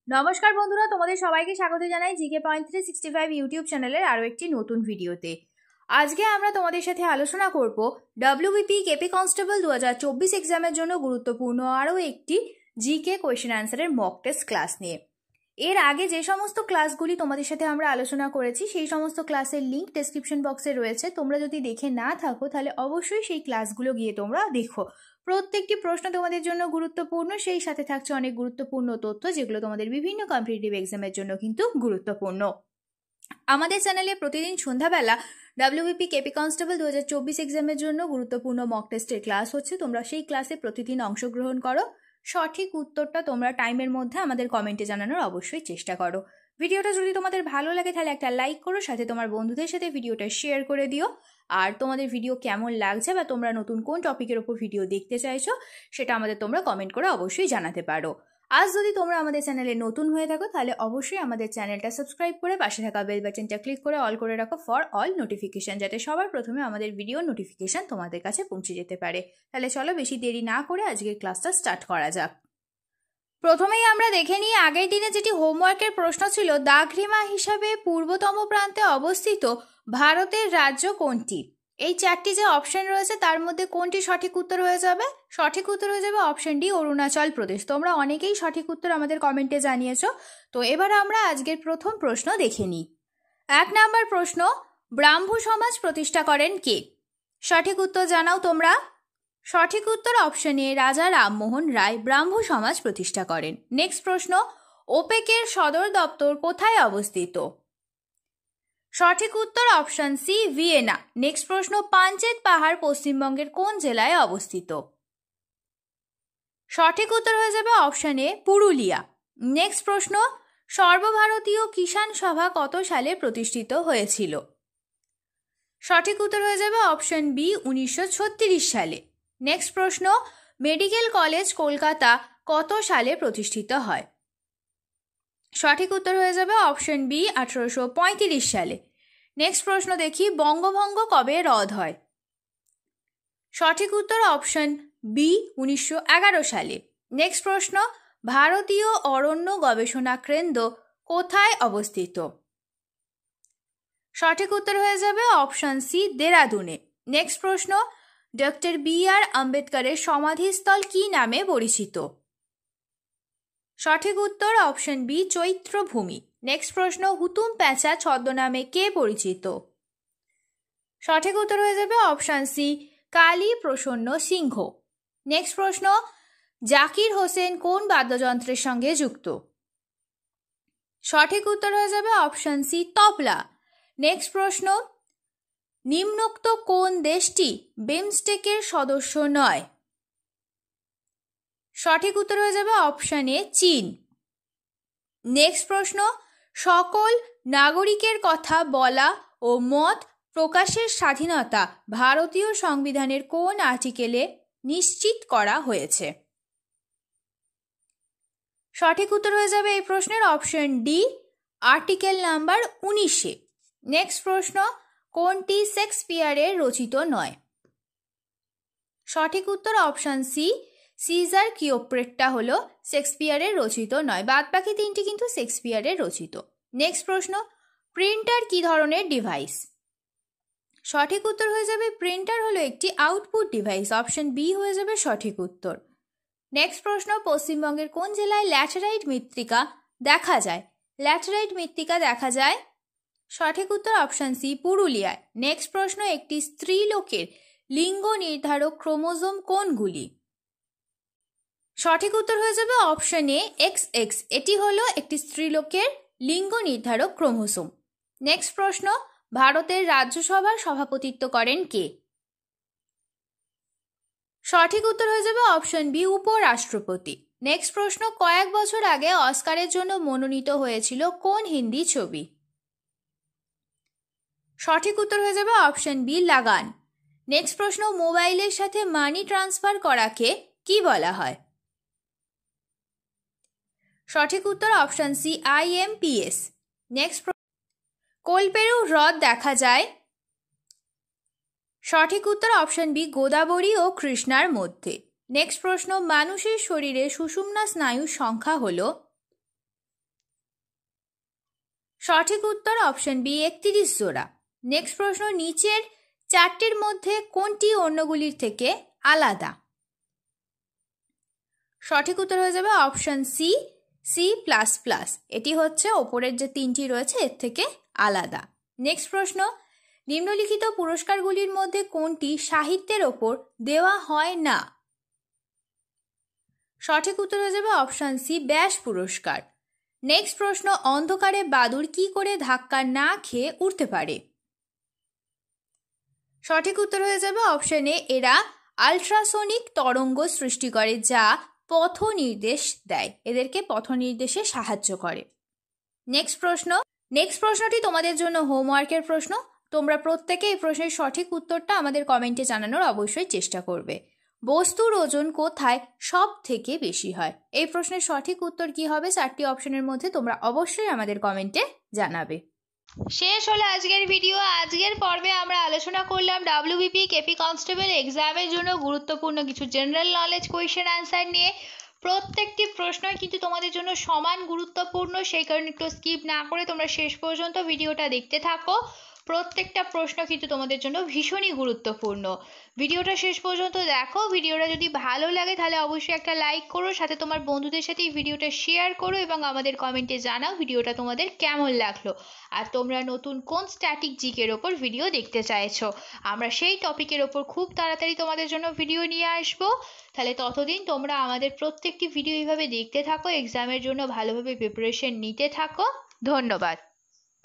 নমস্কার বন্ধুরা, তোমাদের সবাইকে স্বাগত জানাই জিকে পয়েন্ট 365 ইউটিউব চ্যানেলের আরও একটি নতুন ভিডিওতে। আজকে আমরা তোমাদের সাথে আলোচনা করব ডব্লিউবিপি কেপি কনস্টেবল 2024 এক্সামের জন্য গুরুত্বপূর্ণ আরও একটি জিকে কোয়েশ্চেন অ্যান্সারের মক টেস্ট ক্লাস নিয়ে। এর আগে যে সমস্ত ক্লাসগুলি তোমাদের সাথে আমরা আলোচনা করেছি সেই সমস্ত ক্লাসের লিঙ্ক ডেসক্রিপশন বক্সে রয়েছে। তোমরা যদি দেখে না থাকো তাহলে অবশ্যই সেই ক্লাসগুলো গিয়ে তোমরা দেখো। প্রত্যেকটি প্রশ্ন তোমাদের জন্য গুরুত্বপূর্ণ, সেই সাথে থাকছে অনেক গুরুত্বপূর্ণ তথ্য যেগুলো তোমাদের বিভিন্ন কম্পিটিটিভ এক্সামের জন্য কিন্তু গুরুত্বপূর্ণ। আমাদের চ্যানেলে প্রতিদিন সন্ধ্যাবেলা ডব্লিউবিপি কেপি কনস্টেবল 2024 এক্সামের জন্য গুরুত্বপূর্ণ মক টেস্টের ক্লাস হচ্ছে। তোমরা সেই ক্লাসে প্রতিদিন অংশগ্রহণ করো। সঠিক উত্তরটা তোমরা টাইমের মধ্যে আমাদের কমেন্টে জানানোর অবশ্যই চেষ্টা করো। ভিডিওটা যদি তোমাদের ভালো লাগে তাহলে একটা লাইক করো, সাথে তোমার বন্ধুদের সাথে ভিডিওটা শেয়ার করে দিও। আর তোমাদের ভিডিও কেমন লাগছে বা তোমরা নতুন কোন টপিকের ওপর ভিডিও দেখতে চাইছো সেটা আমাদের তোমরা কমেন্ট করে অবশ্যই জানাতে পারো। আজ যদি তোমরা আমাদের চ্যানেলে নতুন হয়ে থাকো তাহলে অবশ্যই আমাদের চ্যানেলটা সাবস্ক্রাইব করে পাশে থাকা বেল বাটনটা ক্লিক করে অল করে রাখো ফর অল নোটিফিকেশন, যাতে সবার প্রথমে আমাদের ভিডিও নোটিফিকেশন তোমাদের কাছে পৌঁছে যেতে পারে। তাহলে চলো বেশি দেরি না করে আজকের ক্লাসটা স্টার্ট করা যাক। প্রথমেই আমরা দেখে নিই আগের দিনে যেটি হোমওয়ার্কের প্রশ্ন ছিল, দাঘ্রিমা হিসাবে পূর্বতম প্রান্তে অবস্থিত ভারতের রাজ্য কোনটি? এই চারটি যে অপশন রয়েছে তার মধ্যে কোনটি সঠিক উত্তর হয়ে যাবে? সঠিক উত্তর হয়ে যাবে অপশন ডি, অরুণাচল প্রদেশ। তোমরা অনেকেই সঠিক উত্তর আমাদের কমেন্টে জানিয়েছো। তো এবার আমরা আজকের প্রথম প্রশ্ন দেখে নিই। 1 নম্বর প্রশ্ন, ব্রাহ্মু সমাজ প্রতিষ্ঠা করেন কে? সঠিক উত্তর জানাও তোমরা। সঠিক উত্তর অপশন এ, রাজা রামমোহন রায় ব্রাহ্মু সমাজ প্রতিষ্ঠা করেন। নেক্সট প্রশ্ন, ওপেকের সদর দপ্তর কোথায় অবস্থিত? সঠিক উত্তর অপশন সি, ভিয়েনা। নেক্সট প্রশ্ন, পাঞ্চেত পাহাড় পশ্চিমবঙ্গের কোন জেলায় অবস্থিত? সঠিক উত্তর হয়ে যাবে অপশন এ, পুরুলিয়া। নেক্সট প্রশ্ন, সর্বভারতীয় কিষাণ সভা কত সালে প্রতিষ্ঠিত হয়েছিল? সঠিক উত্তর হয়ে যাবে অপশন বি, 1936 সালে। নেক্সট প্রশ্ন, মেডিকেল কলেজ কলকাতা কত সালে প্রতিষ্ঠিত হয়? সঠিক উত্তর হয়ে যাবে অপশন বি, 1835 সালে। নেক্সট প্রশ্ন দেখি, বঙ্গভঙ্গ কবে রদ হয়? সঠিক উত্তর অপশন বি, 1911 সালে। নেক্সট প্রশ্ন, ভারতীয় অরণ্য গবেষণা কেন্দ্র কোথায় অবস্থিত? সঠিক উত্তর হয়ে যাবে অপশন সি, দেরাদুনে। নেক্সট প্রশ্ন, ডক্টর বি.আর. আম্বেদকরের সমাধিস্থল কি নামে পরিচিত? সঠিক উত্তর অপশন বি, চৈত্রভূমি। নেক্সট প্রশ্ন, হুতুম প্যাঁচা ছদ্মনামে কে পরিচিত? সঠিক উত্তর হয়ে যাবে অপশন সি, কালী প্রসন্ন সিংহ। নেক্সট প্রশ্ন, জাকির হোসেন কোন বাদ্যযন্ত্রের সঙ্গে যুক্ত? সঠিক উত্তর হয়ে যাবে অপশন সি, তবলা। নেক্সট প্রশ্ন, নিম্নোক্ত কোন দেশটি বিমস্টেকের সদস্য নয়? সঠিক উত্তর হয়ে যাবে অপশন এ, চীন। নেক্সট প্রশ্ন, সকল নাগরিকের কথা বলা ও মত প্রকাশের স্বাধীনতা ভারতীয় সংবিধানের কোন আর্টিকেলে নিশ্চিত করা হয়েছে? সঠিক উত্তর হয়ে যাবে এই প্রশ্নের অপশন ডি, আর্টিকেল নাম্বার 19-এ। নেক্সট প্রশ্ন, কোনটি শেক্সপিয়ারের রচিত নয়? সঠিক উত্তর অপশন সি, সিজার কিওপ্রেটটা হলো শেক্সপিয়ারের রচিত নয়। বাদ বাকি তিনটি কিন্তু শেক্সপিয়ারের রচিত। নেক্সট প্রশ্ন, প্রিন্টার কি ধরনের ডিভাইস? সঠিক উত্তর হয়ে যাবে প্রিন্টার হলো একটি আউটপুট ডিভাইস। অপশন বি হয়ে যাবে সঠিক উত্তর। নেক্সট প্রশ্ন, পশ্চিমবঙ্গের কোন জেলায় ল্যাটেরাইট মৃত্তিকা দেখা যায়? ল্যাটেরাইট মৃত্তিকা দেখা যায়। সঠিক উত্তর অপশন সি, পুরুলিয়ায়। নেক্সট প্রশ্ন, একটি স্ত্রী লোকের লিঙ্গ নির্ধারক ক্রোমোজোম কোনগুলি? সঠিক উত্তর হয়ে যাবে অপশন এ, XX। এটি হলো একটি স্ত্রীলোকের লিঙ্গ নির্ধারক ক্রোমোজোম। নেক্সট প্রশ্ন, ভারতের রাজ্যসভার সভাপতিত্ব করেন কে? সঠিক উত্তর হয়ে যাবে অপশন বি, উপরাষ্ট্রপতি। নেক্সট প্রশ্ন, কয়েক বছর আগে অস্কারের জন্য মনোনীত হয়েছিল কোন হিন্দি ছবি? সঠিক উত্তর হয়ে যাবে অপশন বি, লাগান। নেক্সট প্রশ্ন, মোবাইলের সাথে মানি ট্রান্সফার করাকে কি বলা হয়? সঠিক উত্তর অপশন সি, IMPS। নেক্সট, কোলপেরু হ্রদ দেখা যায়। সঠিক উত্তর অপশন বি, গোদাবরী ও কৃষ্ণার মধ্যে। নেক্সট প্রশ্ন, মানুষের শরীরে সুষুম্না স্নায়ুর সংখ্যা হল? সঠিক উত্তর অপশন বি 31 জোড়া। নেক্সট প্রশ্ন, নিচের চারটির মধ্যে কোনটি অন্যগুলির থেকে আলাদা? সঠিক উত্তর হয়ে যাবে অপশন সি C++। এটি হচ্ছে ওপরের যে তিনটি রয়েছে এর থেকে আলাদা। নেক্সট প্রশ্ন, নিম্নলিখিত পুরস্কারগুলির মধ্যে কোনটি সাহিত্যের ওপর দেওয়া হয় না? সঠিক উত্তর হয়ে যাবে অপশন সি ব্যাস পুরস্কার। নেক্সট প্রশ্ন, অন্ধকারে বাদুড় কি করে ধাক্কা না খেয়ে উঠতে পারে? সঠিক উত্তর হয়ে যাবে অপশন এ, এরা আল্ট্রাসোনিক তরঙ্গ সৃষ্টি করে যা পথ নির্দেশ দেয়, এদেরকে পথ নির্দেশে সাহায্য করে। নেক্সট প্রশ্নটি তোমাদের জন্য হোমওয়ার্কের প্রশ্ন। তোমরা প্রত্যেকে এই প্রশ্নের সঠিক উত্তরটা আমাদের কমেন্টে জানানোর অবশ্যই চেষ্টা করবে। বস্তুর ওজন কোথায় সব থেকে বেশি হয়? এই প্রশ্নের সঠিক উত্তর কি হবে? 4টি অপশনের মধ্যে তোমরা অবশ্যই আমাদের কমেন্টে জানাবে। শেষ হলো আজকের ভিডিও। আজকের পর্বে আমরা আলোচনা করলাম ডাব্লিউবিপি কেপি কনস্টেবল এক্সামের জন্য গুরুত্বপূর্ণ কিছু জেনারেল নলেজ কোয়েশ্চেন অ্যান্সার নিয়ে। প্রত্যেকটি প্রশ্নই কিন্তু তোমাদের জন্য সমান গুরুত্বপূর্ণ, সেই কারণে একটু স্কিপ না করে তোমরা শেষ পর্যন্ত ভিডিওটা দেখতে থাকো। প্রত্যেকটা প্রশ্ন কিন্তু তোমাদের জন্য ভীষণই গুরুত্বপূর্ণ। ভিডিওটা শেষ পর্যন্ত দেখো। ভিডিওটা যদি ভালো লাগে তাহলে অবশ্যই একটা লাইক করো, সাথে তোমার বন্ধুদের সাথে এই ভিডিওটা শেয়ার করো এবং আমাদের কমেন্টে জানাও ভিডিওটা তোমাদের কেমন লাগলো আর তোমরা নতুন কোন স্ট্যাটিক জিকের ওপর ভিডিও দেখতে চাইছো। আমরা সেই টপিকের ওপর খুব তাড়াতাড়ি তোমাদের জন্য ভিডিও নিয়ে আসবো। তাহলে ততদিন তোমরা আমাদের প্রত্যেকটি ভিডিও এইভাবে দেখতে থাকো, এক্সামের জন্য ভালোভাবে প্রিপারেশন নিতে থাকো। ধন্যবাদ।